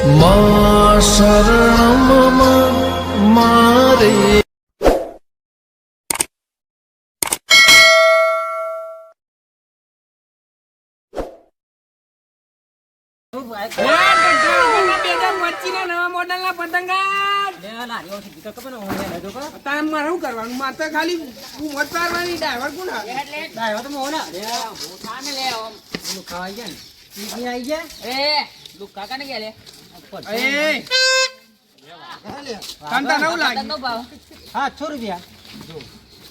માં શરણમ મારે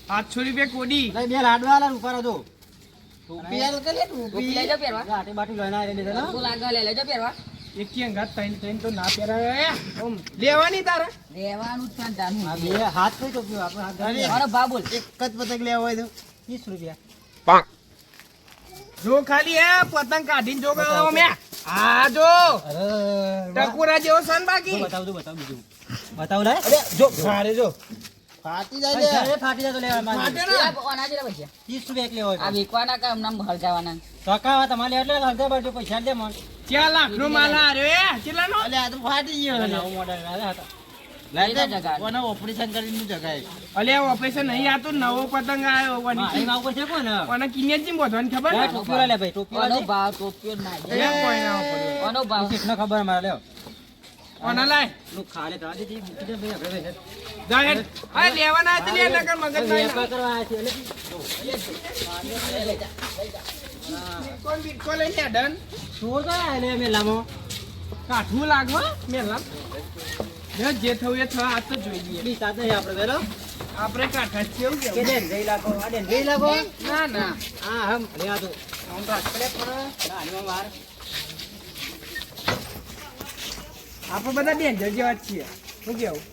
₹800 કોડી બે લાડવા રૂપારો દો લેવાની તારા લેવાનું જ જાનું હાથ કઈ ટોપી આપણે મારો ભા બોલ એક જ પતંગ લેવા હોય તો ₹20 જો ખાલી હે પતંગ કાઢીને જો ગયો મે આ જો ટકુરા જેવો સન બાકી બતાવ બીજું બતાવ લે અરે જો મારે જો ફાટી જાય લે ફાટી જાય તો લેવા ફાટે ને ઓના જેલા પૈસા ₹30 એક લેવા આ વેકવાના કામ નામ હળગાવાના ટકા તમારે એટલે હજાર બાજુ પૈસા દે મન 4 લાખ નો માલ આર્યો હે કેટલાનો અલે આ તો ફાટી ગયો નવો મોડલ હતા લઈને જગા કોને ઓપરેશન કરીને જગાય અલે ઓપરેશન નહીં આ તો નવો પતંગ આવ્યો અહીં માં કોઈ છે કોને કોને કિન્યા જીમ બોધવાની ખબર ને ટોપી લે ભાઈ ટોપી ઓનો ભાવ ટોપિયો ના એ કોઈ ના પડ્યો ઓનો ભાવ કેટલા ખબર મારે લે કોના લાય નું ખાલે તો આજી મૂકી દે ભાઈ આપણે જાહેર આ લેવાના હતી લે નકર મગજ નહીં કરવા છે બિટકોન લઈને ડન શું થાય લે મેલામાં કાઠું લાગવા મેલા જે થયું એ થવા આ તો જોઈ લઈએ બી સાથે આપણે વેલો આપણે કાઠા કેવું કે કેવું દેન ગઈ લાગો આ દેન ગઈ લાગો ના ના હા હમ લે આ તો આમ તો આપણે પણ આની વાર આપણે બધા ડેન્જર જેવા જ છીએ શું કેવું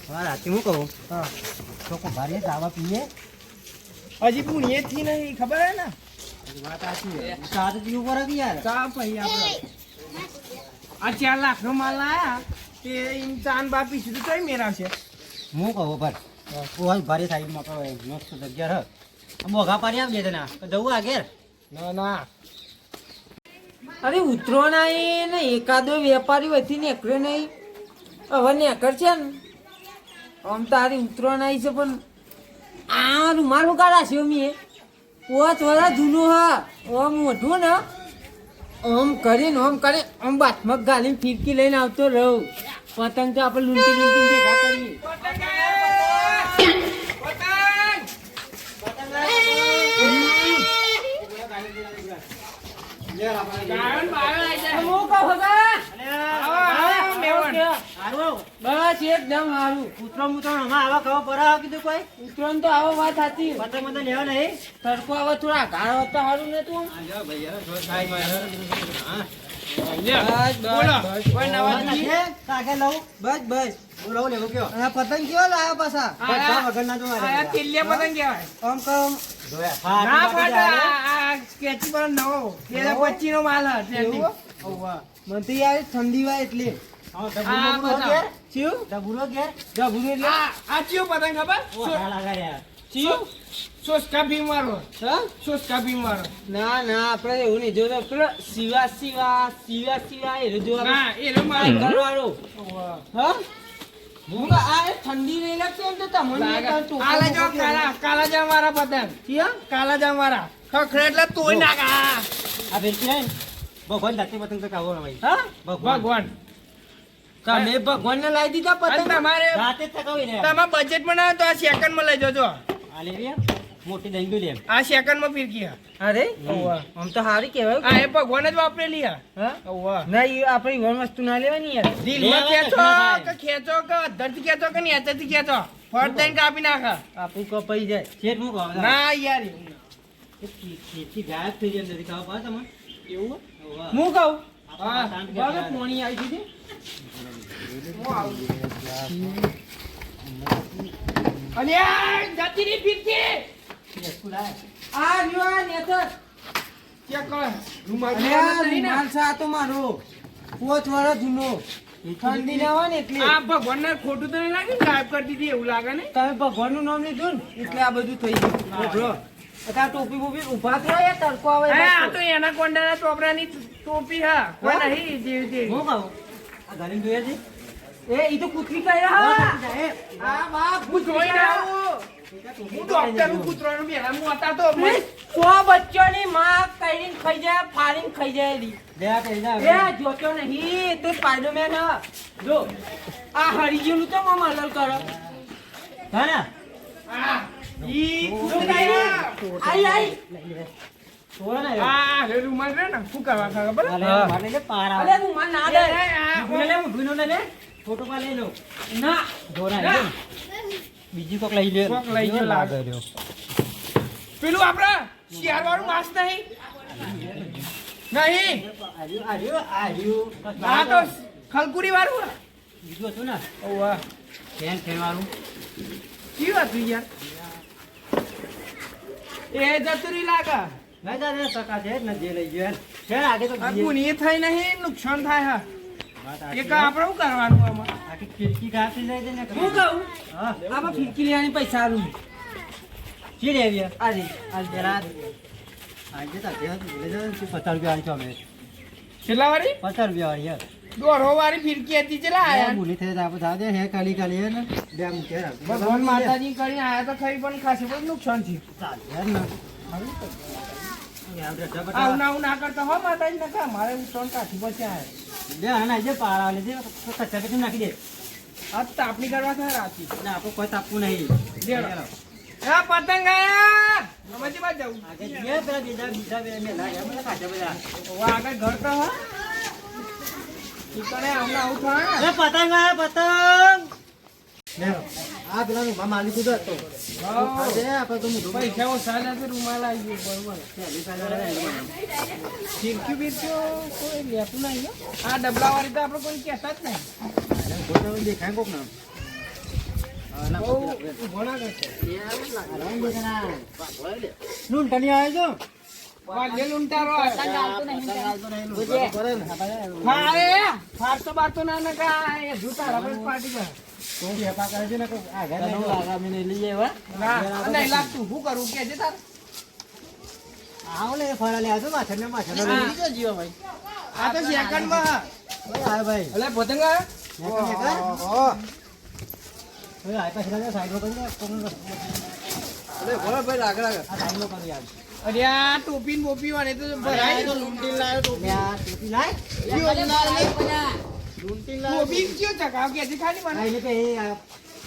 હા રાતે હું કહું હા તો કો ભારે દાવા પીએ હજી પુણીએ થી નહીં ખબર હે ને વાત આછી સાત પીવું પર હતી યાર ચા પછી આપણે આ 4 લાખ નો માલ આયા તે ઇમ ચાન બાપી સુધી કઈ મેરાવશે હું કહું પર કોઈ ભારે સાઈડમાં આપણે મસ્ત જગ્યા હ મોઘા પારી આપ દે તને જવું આગળ ના ના અરે ઉતરોણ આવી ને એકાદો વેપારી વધી નીકળ્યો નહીં હવે નીકળ છે ને આમ તારી ઉતરોણ આવી છે પણ આ રૂમાલ ઉગાડા છે મેં 5 વર્ષ જૂનું હા આમ મોઢું ને આમ કરીને આમ બાથમાં ગાલીને ફીરકી લઈને આવતો રહું પતંગ તો આપણે લૂંટી ભેગા કરીએ બસ એકદમ સારું ઉતરો મુતરો હમણાં આવા ખબર પર કીધું કોઈ ઉતરોણ તો આવો વાત સાચી પતંગ બધા લેવા નહીં તડકો આવે થોડા ગાળો તો સારું ને તું બસ પતંગ કેવો લાવ્યા પાછા વગરના જો પતંગ કહેવાય આમ કમ ના પડે આ સ્કેચી પર નવો 25 નો માલ હે મને તો યાર ઠંડી વાય એટલે ચિયું ડબુરો ઘેર જબુરું એટલે આ ચિયો પતંગ ખબર ચિયું સોસકા ભીમ વાળો હા સોસકા ભીમ વાળો ના આપણે એવું નહીં જોતો પેલો સિવા એ જોવા ના એનો માલ કરવાળો હા હું તો આ ઠંડી નહીં લાગતી એમ તો તમને કાલા જામ કાલા જામ વાળા પતંગ કાલા જામ વાળા ખખડે એટલે તોય નાખા આ ભેરકી રહે ભગવાન જાતે પતંગ તો કાવો ભાઈ હા ભગવાન તમે ભગવાનને લાવી દીધા અને પતંગ તમારે રાતે જ થકાવી રે તમારા બજેટ માં ના હોય તો આ સેકન્ડ માં લઈ જજો આ લે રે મોટી દંગી લે આ સેકન્ડ માં ફિરકી હા અરે ઓવા આમ તો સારી કહેવાય આ એ ભગવાન જ વાપરેલી હા હા ઓવા ના એ આપણે વન વસ્તુ ના લેવાની યાર દિલમાં ખેંચો કે અધરથી ખેંચો કે નીચેથી ખેંચો ફટ દઈને કાપી નાખા આપણું કપાઈ જાય શેઠ હું કહું ના યાર ખેતી ગાયબ થઈ જાય નથી ખાવા પાછા મને એવું હું કહું હા બરાબર પોણી આવી દીધી અને આ જતી ની ફિરકી આ લ્યો આ નેતર ચેક કર રૂમાલ અરે આ રૂમાલ છે આ તો મારો 5 વર્ષ જૂનો ઠંડી ના હોય ને એટલે આ ભગવાન ને ખોટું તો નહીં લાગે ગાયબ કરી દીધી એવું લાગે ને તમે ભગવાનનું નામ લીધું ને એટલે આ બધું થઈ ગયું બરો અત્યારે ટોપી બોપી ઉભા થયા યાર તડકો આવે આ તો એના કોંડાના ચોપડાની ટોપી હા કોઈ નહીં જેવી તેવી. હું કહું આ ગાડી જોઈએ છે એ ઈ તો કૂતરી કહી રહ્યા. આ બાપ હું જોઈને આવું. હું ડોક્ટર કૂતરાનું પહેલા હું હતા તો એ 100 બચ્ચોની માં કઈને ખાઈ જાય, ફાડીને ખાઈ જાય રી. બે આ કહી જા એ જોતો નહીં તો સ્પાઈડરમેન હ. જો આ હરિજીનું તો મમ અલલ કરો. હા ને આ ઈ શું કૂતરી કર્યું? આઈ છોડો ને આ રે રૂમાલ રે ને શું કરવા ખબર અલે માટે લે પાર અરે આવે હું માર ના દે. લે મુઢુનો લે ફોટો પા લઈ લો ના જોરા લે બીજી કોક લઈ લે કોક લઈ ગયો લાગે. રહ્યો પેલું આપડે શિયાર વાળું માસ નહીં નહીં આ તો ખલકુરી વાળું બીજું હતું ને ઓવા ફેન વાળું કેવું હતું યાર એ જતુરી લાગે મેં તારે ટકા છે ને જે લઈ ગયો છે આગે તો આ ગુની થઈ નહીં નુકસાન થાય હા એક આપણે શું કરવાનું આમાં આખી ખિડકી કાપી લઈ દે ને હું કહું હા આમાં ફિરકી લેવાની પૈસા આલું. ચી લેવી અરે આજ જરા આજે તા દે લઈ જા 50 રૂપિયા આલી છો અમે કેટલા વાળી 50 રૂપિયા વાળી યાર દોઢો વાળી ફિરકી હતી ચલા આયા ભૂલી થઈ જાય આપણે દે હે કાલી કાલી હે ને બે મૂકે ભગવાન માતાજી કરીને આયા તો ખરી પણ ખાસી બધું નુકસાન થયું યાર ને આવું ના આવું ના કરતા હો માતાજી નકા મારે ઉત્તરાયણ કાઠી પછી આયા લે આના જે પારા લે દે કચ્ચા કચ્ચા નાખી દે આ તાપણી કરવા થાય રાતી ના આપણે કોઈ તાપવું નહીં લેડો. આ પતંગ આયા નમજી બાદ જાઉં આગે જે પેલા બીજા બે મેલા ગયા મને કાચા બધા ઓવા આગળ ઘર તો હા ઈકણે હમણાં આવું થાય એ પતંગ આયા પતંગ લે આ પેલા નું મામા આલી કુદરત તો આજે આપણે તો મુઢું પૈસા ઓછા લે તો રૂમાલ આવી ગયો બરોબર ફિરકી બીરકીઓ કોઈ લેતું નહીં હો. આ ડબલાવાળી તો આપણે કોઈ કહેતા જ નહીં દેખાય કોક ના બહુ ઊભો ના કરશે નૂન કની આવે છો વાલે લૂંટારો પતંગ આવતું નહીં. ફારે ફારતો બારતો ના નકા એ જૂતા રબર પાટી ગયા તો વેપા કરે છે ને કોક આગળ આગામી ને લઈ આવ્યા ના નહીં લાગતું શું કરું કે છે તાર આવો લે ફરા લે આજો માછર ને હા. આ તો સેકન્ડ માં આ ભાઈ અલે પતંગ ઓહો ઓય આ પાછળ સાઈડ માં કરી કોણ અલે બોલો ભાઈ આગળ આગળ આ સાઈડ માં કરી યાર અરે આ ટોપી ને બોપી વાળે તો ભરાય તો લૂંટી લાયો લે આ ટોપી લાય ટોપી કયો ચકાવ કે છે ખાલી આ મને એટલે કે એ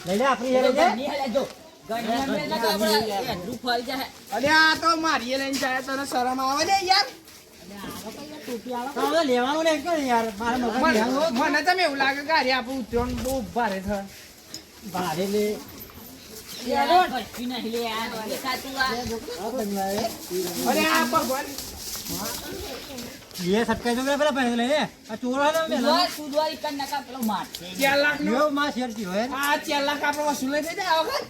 લઈ લે આપણી હેરે છે ગણી હેલે જો. ગણી હેલે ના તો આપણે એટલું ફરી જાય. અરે આ તો મારી લઈને જાય તને શરમ આવે ને યાર તો હવે લેવાનું ને કે યાર મારા મગજ ધ્યાન હો મને તમે એવું લાગે કે અરે આપણું ઉત્તરાયણ બહુ ભારે છે ભારે લે યાર, કશું નહીં લે આ દેખાતું આ. આ બંગલાએ અરે આ ભગવાન ये सटकाई दो पेला पहन ले आ चोर है ना દુઆ તું દુઆ ઈ કર નકા પેલો માર. 4 લાખ નો यो मां शेर की है આ 4 લાખ આપણે વસૂલ થઈ જાય આ વખત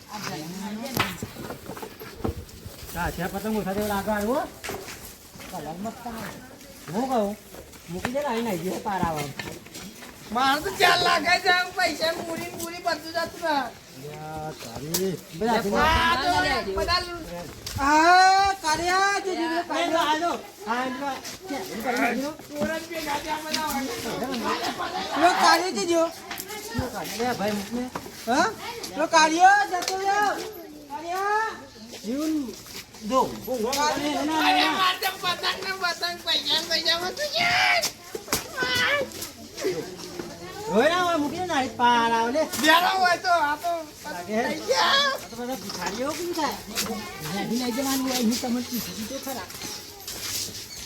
का छे पतंग उठा दे आगे आવો कलर मत का हो गयो मुकी दे आई नहीं जे पार आवा મારે તો 4 લાખ જ છે પૈસા મૂડી મૂડી બધું જતું રહે या सारी बड़ा આ તો બધા આ કાર્યા જે જે आ जाओ हां इनका ચોરસ पे ગાજા બધા લો કાર્ય જે જો ले भाई मुकने હા લો કાર્ય જતો રહ્યો કાર્યા जीवन दो અરે મારે પતંગ ને પતંગ પૈસા બધું યાર रोय ना मुकी ना पार आव ले બેરો હોય તો આ તો થઈ ગયા तो बड़ा भिखारियों की था નહીં લઈ જવાનું હોય હું તમને કીધું તો ખરા.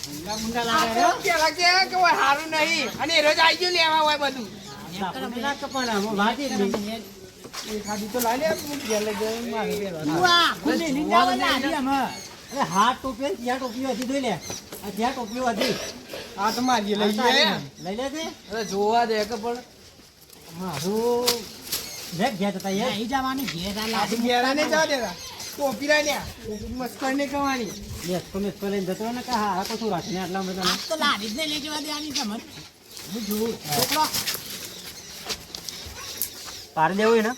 मुंडा मुंडा આ लगा તો रहे પેલા કે હોય સારું નહીં અને એ રોજ આવી ગયું લેવા હોય બધું हो ना कपड़ा वो भाती नहीं એ ખાધી તો લાવી લે હું ઘેર લઈ જઈને મારે પહેરવા. वाह खुले नहीं जावला आधी हम अरे हाथ टोपी या टोपी હતી જોઈ લે આ જ્યાં ટોપીઓ હતી આ તો મારી લઈ ગયા લઈ લે છે અરે જોવા દે કે પણ મારું લેક ગયા હતા યાર નહીં જવાનું ઘેર આ આ ઘેરા ને જવા દેતા ટોપી લઈ લે ટોપી મસ્કર ને કવાની યસ તો મેં લઈને જતો ને કે હા કશું રાખીને આટલા બધા તો લારી જ નહીં લઈ જવા દેવાની સમજ. હું જોઉં છોકરો પાડી દેવું ને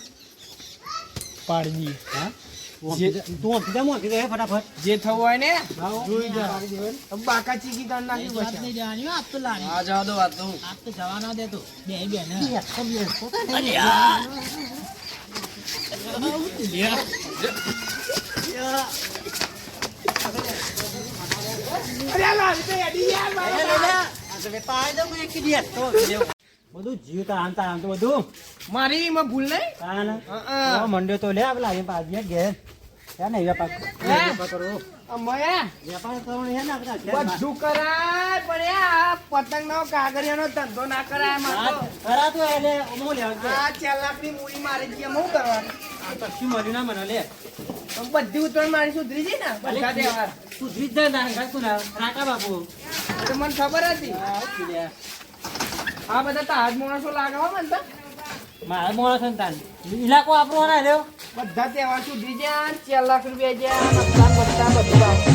પાડજી હા તું સીધા મોટી દે ફટાફટ જે થવું હોય ને જોઈ જા બાકા ચીકી કરી નાખી વાત પછી નહીં જવાની હો, આપ તો લાણી. આ જવા દો વાત તો આપ તો જવા ના દેતો. બે બેન હે. અરે લાલ તો એડી યાર મારો બધું જીવતા આમતા આમ તો બધું મારી માં ભૂલ નહીં મંડ્યો તો લે પેલા એ પાછી ઘેર ત્યાં નહીં વેપાર કરો મયા વેપાર કરવાનો હે ને આપણે બધું કરાય પણ આ પતંગ નો કાગળિયાનો ધંધો ના કરાય મારો ખરા તો એટલે અમો લેવા આ 4 લાખની મૂડી મારી દઈએ હું કરવાનું કશું મળ્યું ના મને લે બધી ઉતરણ મારી સુધરી જઈ ને બધા તહેવાર તું જીત જાય ના કાકુ ના રાકા બાપુ તો મને ખબર હતી આ બધા તાજ માણસો લાગે હો મને તો મારા મોડા સંતાન ઇલાકો આપણો ના રહ્યો બધા તહેવાર સુધરી જાય 4 લાખ રૂપિયા જ્યાં બધા બધું આવે